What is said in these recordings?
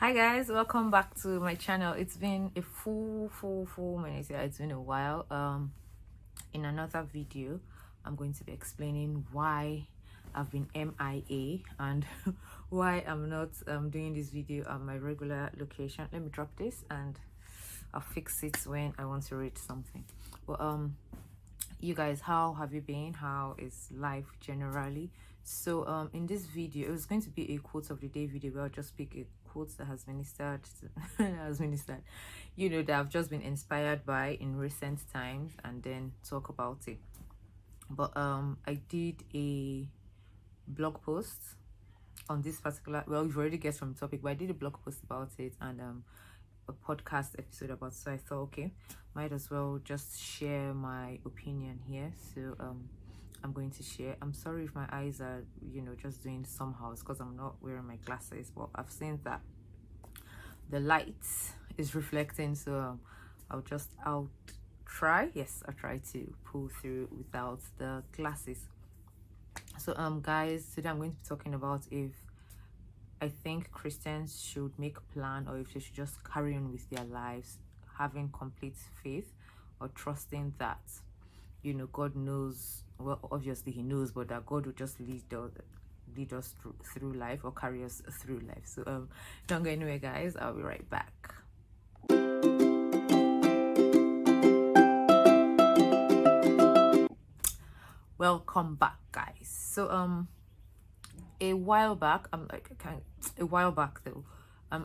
Hi guys, welcome back to my channel. It's been a full minute. Yeah, it's been a while. In another video I'm going to be explaining why I've been MIA and why I'm not doing this video at my regular location. Let me drop this and I'll fix it when I want to read something. But you guys, how have you been? How is life generally? So in this video, it was going to be a quote of the day video where I'll just pick a quote that has ministered that I've just been inspired by in recent times and then talk about it. But I did a blog post on this particular, well, you've already guessed from the topic, but I did a blog post about it and a podcast episode about it. So I thought, okay, might as well just share my opinion here. So I'm going to share. I'm sorry if my eyes are just doing somehow. It's because I'm not wearing my glasses, but I've seen that the light is reflecting, so I'll try to pull through without the glasses. So guys, today I'm going to be talking about if I think Christians should make a plan or if they should just carry on with their lives, having complete faith or trusting that, God knows, well, obviously he knows, but that God will just lead us through life or carry us through life. So don't go anywhere, guys. I'll be right back. Welcome back, guys. So a while back, I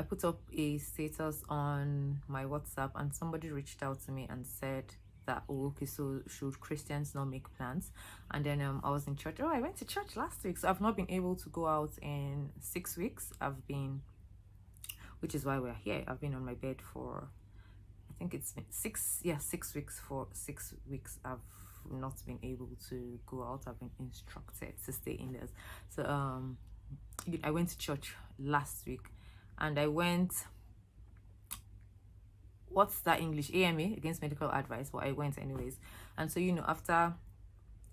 put up a status on my WhatsApp and somebody reached out to me and said that, oh, okay, so should Christians not make plans? And then I was in church. I went to church last week, so I've not been able to go out in 6 weeks. Which is why we're here. I've been on my bed for, I think it's been 6 weeks. For 6 weeks I've not been able to go out. I've been instructed to stay indoors. So I went to church last week and I went, what's that English, AMA, against medical advice, but I went anyways. And so after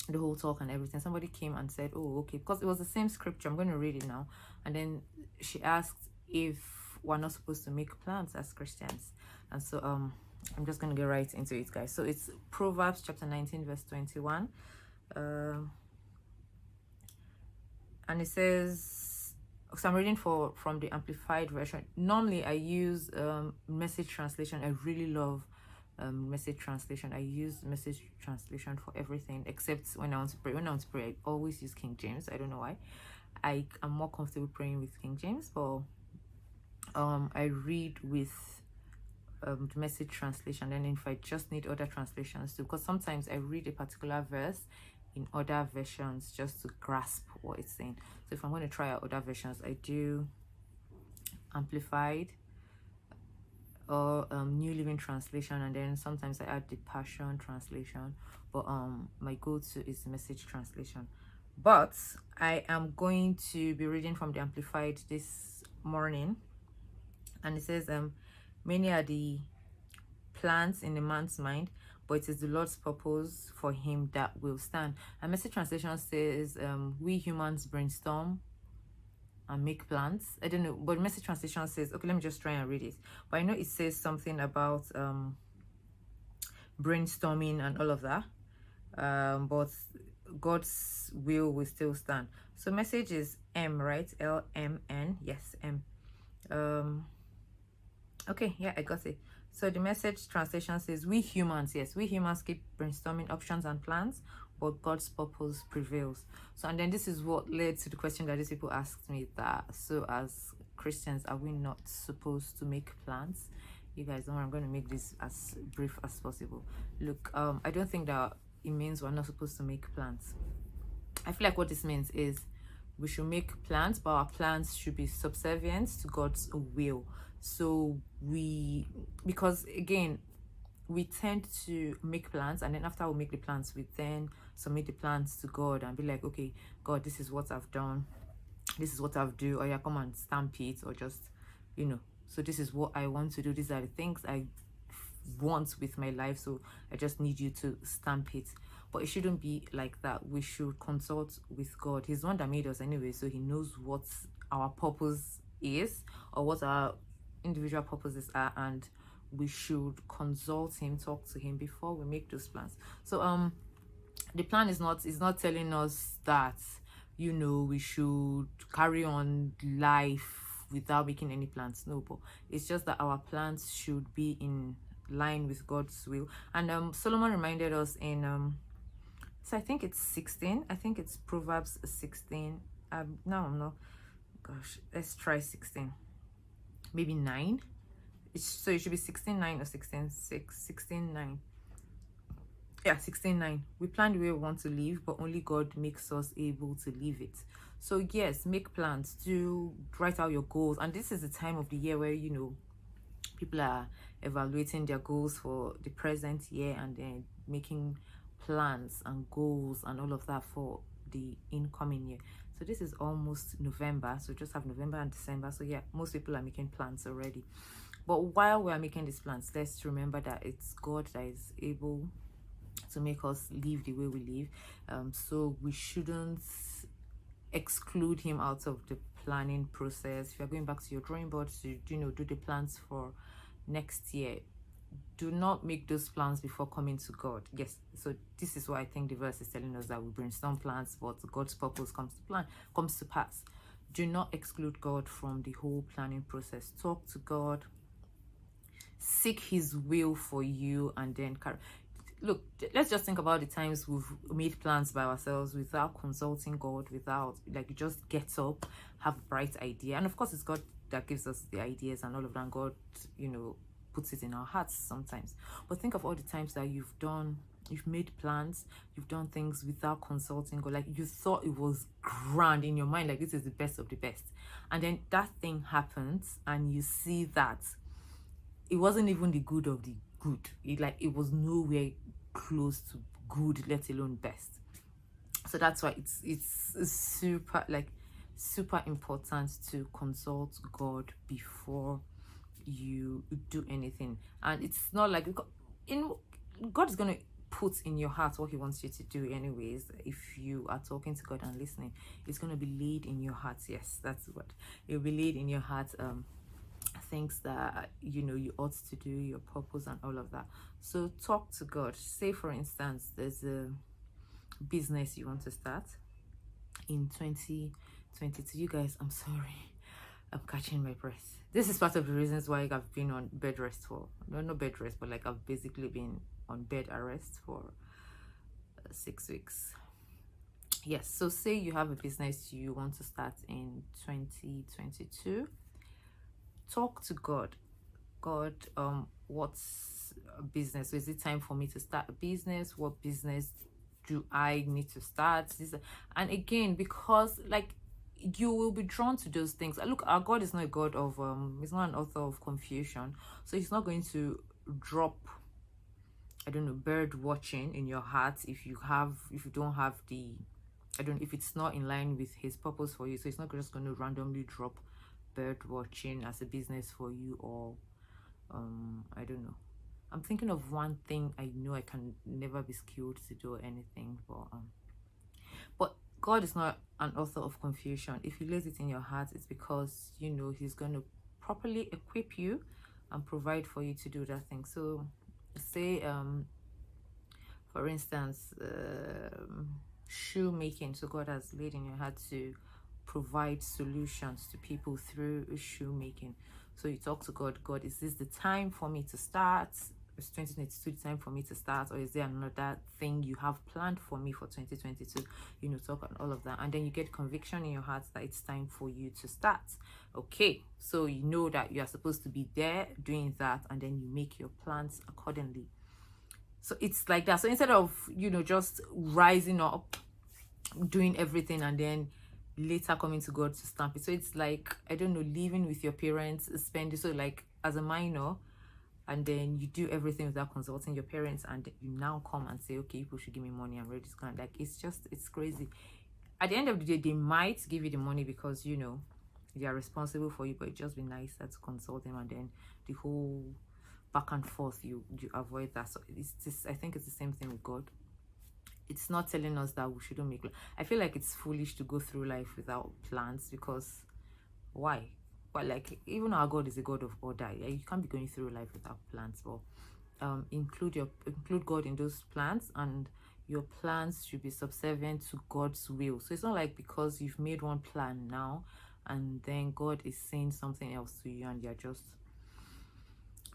the whole talk and everything, somebody came and said, oh, okay, because it was the same scripture, I'm going to read it now. And then she asked if we're not supposed to make plans as Christians. And so I'm just going to get right into it, guys. So it's Proverbs chapter 19 verse 21, and it says, so I'm reading from the Amplified version. Normally I use Message translation. I really love Message translation. I use Message translation for everything except when I want to pray. When I want to pray, I always use King James. I don't know why. I am more comfortable praying with King James, but I read with the Message translation. And if I just need other translations too, because sometimes I read a particular verse in other versions just to grasp what it's saying. So if I'm going to try out other versions, I do Amplified or New Living Translation, and then sometimes I add the Passion Translation, but my go-to is Message translation. But I am going to be reading from the Amplified this morning, and it says, many are the plans in a man's mind, but it is the Lord's purpose for him that will stand. And Message translation says, we humans brainstorm and make plans. I don't know, but Message translation says, okay, let me just try and read it. But I know it says something about brainstorming and all of that, but God's will still stand. So Message is M, right? LMN. Yes, M. Okay, yeah, I got it. So the Message translation says, we humans keep brainstorming options and plans, but God's purpose prevails. So, and then this is what led to the question that these people asked me, that so as Christians, are we not supposed to make plans? You guys don't worry, I'm going to make this as brief as possible. Look, I don't think that it means we're not supposed to make plans. I feel like what this means is we should make plans, but our plans should be subservient to God's will. So because again, we tend to make plans, and then after we make the plans, we then submit the plans to God and be like, okay, God, this is what I've done, this is what I've do, or yeah, come and stamp it, or just, so this is what I want to do, these are the things I want with my life, so I just need you to stamp it. But it shouldn't be like that. We should consult with God. He's the one that made us anyway, so he knows what our purpose is, or what our individual purposes are, and we should consult him, talk to him before we make those plans. So the plan is not telling us that we should carry on life without making any plans. No, but it's just that our plans should be in line with God's will. And Solomon reminded us in so I think it's 16. I think it's Proverbs 16. No, I'm not. Gosh, let's try 16. Maybe 9. So it should be 16:9 or 16:6. 16:9. Yeah, 16:9. We plan the way we want to live, but only God makes us able to live it. So yes, make plans, to write out your goals. And this is the time of the year where people are evaluating their goals for the present year, and then making plans and goals and all of that for the incoming year. So this is almost November, so just have November and December. So yeah, most people are making plans already. But while we are making these plans, let's remember that it's God that is able to make us live the way we live. So we shouldn't exclude him out of the planning process. If you're going back to your drawing board to do the plans for next year, do not make those plans before coming to God. Yes, so this is what I think the verse is telling us, that we brainstorm plans, but God's purpose comes to pass. Do not exclude God from the whole planning process. Talk to God, seek his will for you, and then look, let's just think about the times we've made plans by ourselves without consulting God, without, like, you just get up, have a bright idea. And of course it's God that gives us the ideas and all of that. God, puts it in our hearts sometimes. But think of all the times that you've made plans, you've done things without consulting God. Like, you thought it was grand in your mind, like this is the best of the best, and then that thing happens and you see that it wasn't even the good of the good. It was nowhere close to good, let alone best. So that's why it's super important to consult God before you do anything. And it's not like God is going to put in your heart what he wants you to do anyways. If you are talking to God and listening, it's going to be laid in your heart. Yes, that's what it will be laid in your heart. Things that you ought to do, your purpose and all of that. So talk to God. Say, for instance, there's a business you want to start in 2022. You guys, I'm sorry, I'm catching my breath. This is part of the reasons why I've been on bed rest for not bed rest, but like I've basically been on bed arrest for 6 weeks. Yes, so say you have a business you want to start in 2022. Talk to God. God, what's a business? So is it time for me to start a business? What business do I need to start? And again, because like you will be drawn to those things. Look, our God is not a God of he's not an author of confusion. So he's not going to drop, I don't know, bird watching in your heart if you don't have the, I don't know, if it's not in line with his purpose for you. So he's not just going to randomly drop bird watching as a business for you, or I don't know. I'm thinking of one thing I know I can never be skilled to do anything, but God is not an author of confusion. If he lays it in your heart, it's because he's going to properly equip you and provide for you to do that thing. So say for instance, shoemaking. So God has laid in your heart to provide solutions to people through shoemaking. So you talk to God. God, is this the time for me to start? Is 2022 the time for me to start, or is there another thing you have planned for me for 2022? Talk on all of that, and then you get conviction in your heart that it's time for you to start. Okay, so you know that you are supposed to be there doing that, and then you make your plans accordingly. So it's like that. So instead of just rising up, doing everything, and then later coming to God to stamp it. So it's like, I don't know, living with your parents, spending, so like as a minor, and then you do everything without consulting your parents, and you now come and say, okay, people should give me money, I'm ready to go. Like, it's crazy. At the end of the day, they might give you the money because they are responsible for you, but it'd just be nicer to consult them, and then the whole back and forth, you avoid that. So I think it's the same thing with God. It's not telling us that we shouldn't make. I feel like it's foolish to go through life without plans, because why? but like even our God is a God of order. Yeah, you can't be going through life without plans. But include God in those plans, and your plans should be subservient to God's will. So it's not like because you've made one plan now and then God is saying something else to you and you're just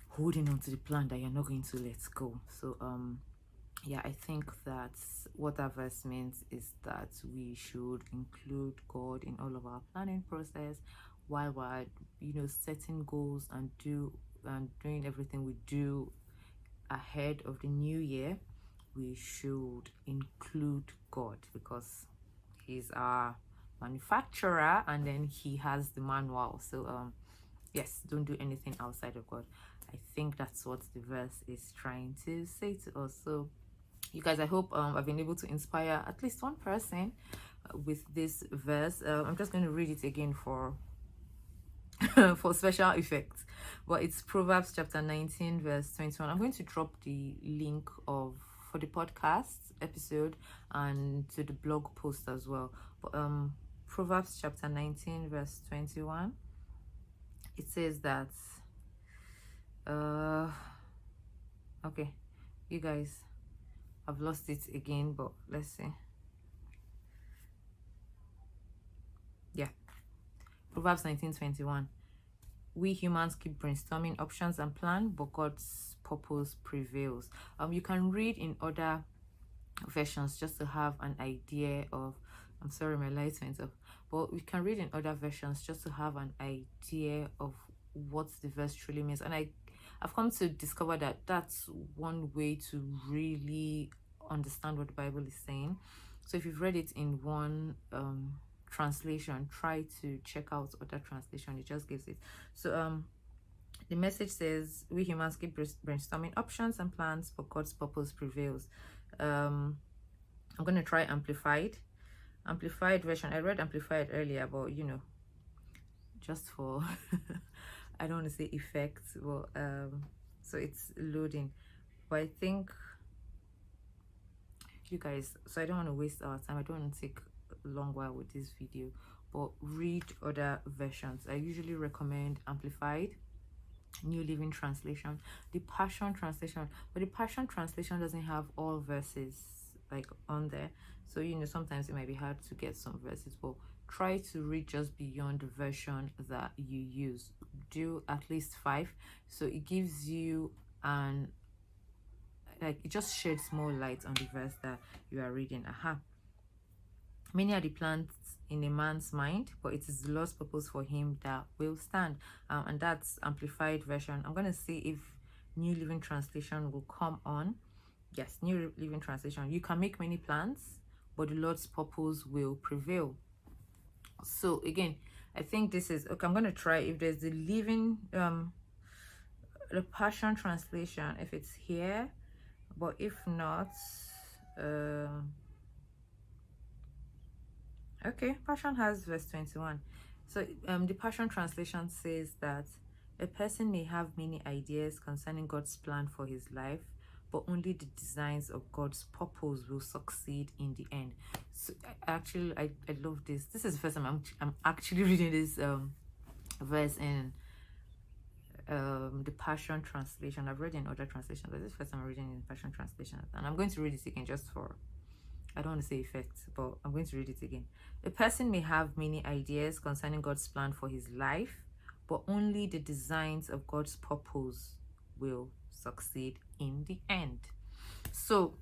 holding on to the plan that you're not going to let go. So yeah, I think that what that verse means is that we should include God in all of our planning process while we're setting goals and doing everything we do ahead of the new year. We should include God because he's our manufacturer and then he has the manual. So yes, don't do anything outside of God. I think that's what the verse is trying to say to us. So you guys, I hope I've been able to inspire at least one person with this verse. I'm just going to read it again for for special effects, but it's Proverbs chapter 19 verse 21. I'm going to drop the link of for the podcast episode and to the blog post as well. But Proverbs chapter 19 verse 21, it says that okay, you guys, I've lost it again, but let's see. Yeah, Proverbs 19:21. We humans keep brainstorming options and plan, but God's purpose prevails. You can read in other versions just to have an idea of, I'm sorry, my lights went off, but we can read in other versions just to have an idea of what the verse truly means. And I've come to discover that that's one way to really understand what the Bible is saying. So if you've read it in one translation, try to check out other translation. It just gives it. So the message says, we humans keep brainstorming options and plans, but God's purpose prevails. I'm gonna try amplified version. I read amplified earlier, but just for I don't want to say effects. Well, so it's loading, but I think you guys, so I don't want to waste our time, I don't want to take a long while with this video, but read other versions. I usually recommend amplified, New Living Translation, the Passion Translation, but the Passion Translation doesn't have all verses like on there, so sometimes it might be hard to get some verses, but try to read just beyond the version that you use. Do at least 5, so it gives you an it just sheds more light on the verse that you are reading. Many are the plans in a man's mind, but it is the Lord's purpose for him that will stand. And that's amplified version. I'm going to see if New Living Translation will come on. Yes, New Living Translation. You can make many plans, but the Lord's purpose will prevail. So again, I think this is okay. I'm going to try if there's the Living the Passion Translation, if it's here, but if not, okay, Passion has verse 21. So the Passion Translation says that a person may have many ideas concerning God's plan for his life, but only the designs of God's purpose will succeed in the end. So I love this. This is the first time I'm actually reading this verse in the Passion Translation. I've read in other translations, but this is the first time I'm reading in Passion Translation, and I'm going to read this again just for, I don't want to say effect, but I'm going to read it again. A person may have many ideas concerning God's plan for his life, but only the designs of God's purpose will succeed in the end. So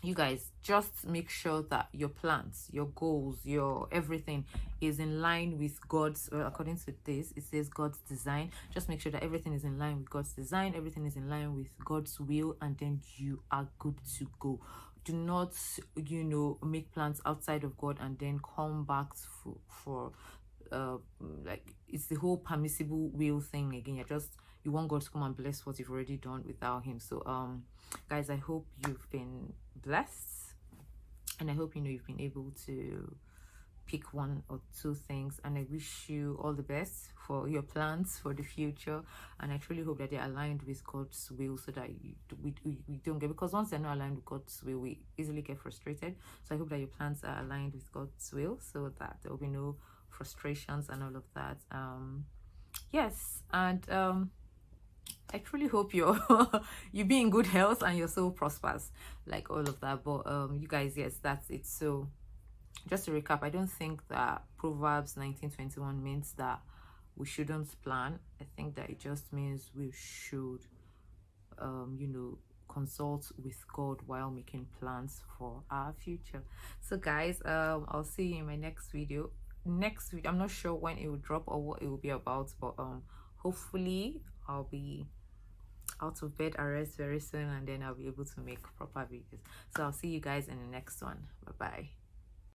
you guys, just make sure that your plans, your goals, your everything is in line with God's, according to this, it says God's design. Just make sure that everything is in line with God's design, everything is in line with God's will, and then you are good to go. Do not, make plans outside of God and then come back for like it's the whole permissible will thing again. You want God to come and bless what you've already done without him. So guys, I hope you've been blessed, and I hope you've been able to pick 1 or 2 things, and I wish you all the best for your plans for the future, and I truly hope that they're aligned with God's will, so that we don't get, because once they're not aligned with God's will, we easily get frustrated. So I hope that your plans are aligned with God's will, so that there will be no frustrations and all of that. yes, and I truly hope you're you be in good health and your soul prospers, like all of that. But you guys, yes, that's it. So just to recap, I don't think that Proverbs 19:21 means that we shouldn't plan. I think that it just means we should you know, consult with God while making plans for our future. So guys, I'll see you in my next video. Next week, I'm not sure when it will drop or what it will be about, but hopefully I'll be out of bed arrest very soon, and then I'll be able to make proper videos. So I'll see you guys in the next one. Bye bye.